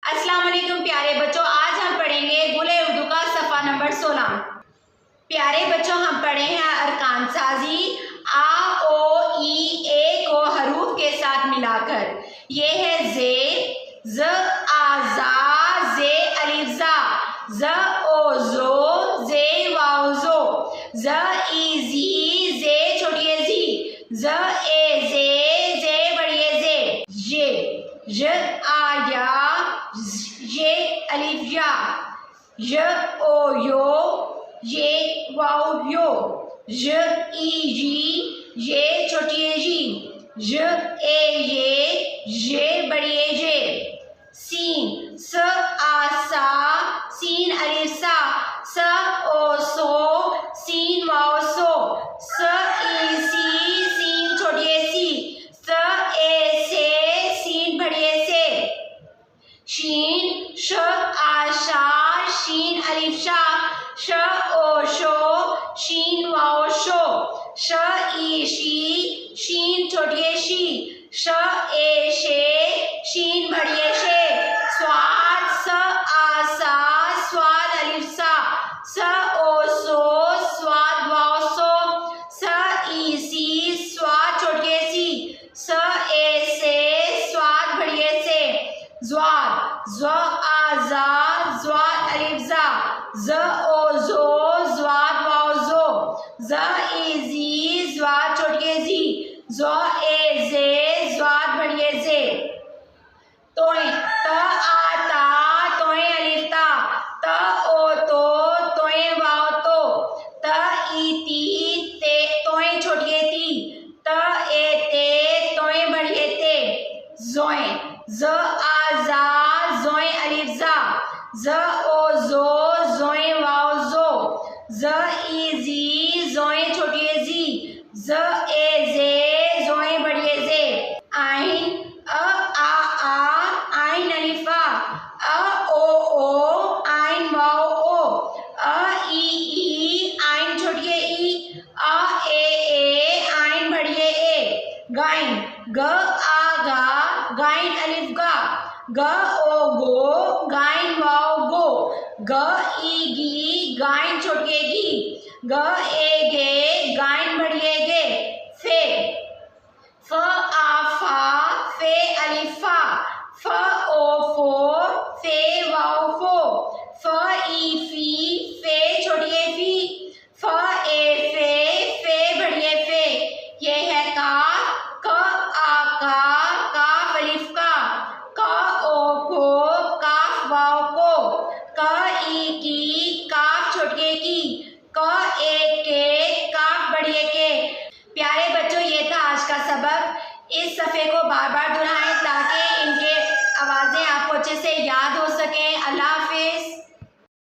अस्सलाम वालेकुम प्यारे बच्चों, आज हम पढ़ेंगे गुले उर्दू का सफ़ा नंबर 16। प्यारे बच्चों, हम पढ़े हैं अरकान साजी आ ओ ई ए को हरूफ के साथ मिलाकर। ये है जे, ज आ जा, जे अलिफ जा, ज ओ जो, जे वाओ जो, ज ई जी, जे छोटी जी, ज ए जे बड़ी जे, य आ या, ये अलिफ या, य ओ यो, ये वाओ यो, य ई जी, ये छोटी जी, य ए ये बड़ी जे, सीन स आ सा, सीन अलिफ सा, स ओ सो, सीन वाओ सो, स ई सी, सीन छोटी सी, स ए से, सीन बड़ी से, शीन श आ शा, शीन अलिफ शा, श ओ शो, शीन वाओ शो, श ई शी, शीन छोटी शी, श ए शे, शीन बड़ी शे, स्वाद स आ सा, स्वाद अलिफ सा, स ओ सो, स्वाद वाओ सो, स ई सी, स्वाद छोटी सी, स ए से, स्वाद बड़ी से, ज़्वाद ज़ आ जा, ज़्वाद अलिफ जा, ज़ ओ जो, ज़्वाद वाओ जो, ज़ ई जी, ज़्वाद छोटी जी, ज़ ए जे, ज़्वाद बड़ी जे, तोए त आ ता, तोए अलिफ ता, त ओ तो, तोए वाओ तो, त ई ती, ते तोए छोटी ती, त ए ते, तोए बड़ी ते, ज़ोए ज आ जा, ज़ोए अलिफ जा, ज ओ जो, ज़ोए वाओ जो, ज ई जी, ज़ोए छोटी जी, ज ए जे, ज़ोए बड़ी जे, आइन अ आ, आइन अलिफ आ, अ ओ, आइन वाओ ओ, अ ई, आइन छोटी ई, अ ए, आइन बड़ी ए, गाइन ग आ गा, गाइन अलिफ गा, ग ओ गो, गाइन वाओ गो, ग ई गी, गाइन छोटी गी, ग ए गे, गाइन बड़ी गे, फे फ आ फा, फे अलिफ फा, फ ओ फो, फे वाओ फो, फ ई फी, फे छोटी फी, फ ए फे बड़ी फे, ये है काफ, क आ का, काफ अलिफ का, क ओ को, काफ वाओ को, क ई की, काफ छोटी की, क ए के, काफ बड़ी के। प्यारे बच्चों, ये था आज का सबक। इस सफ़े को बार बार दोहराएं ताकि इनके आवाज़ें आपको अच्छे से याद हो सकें। अल्लाह हाफिज़।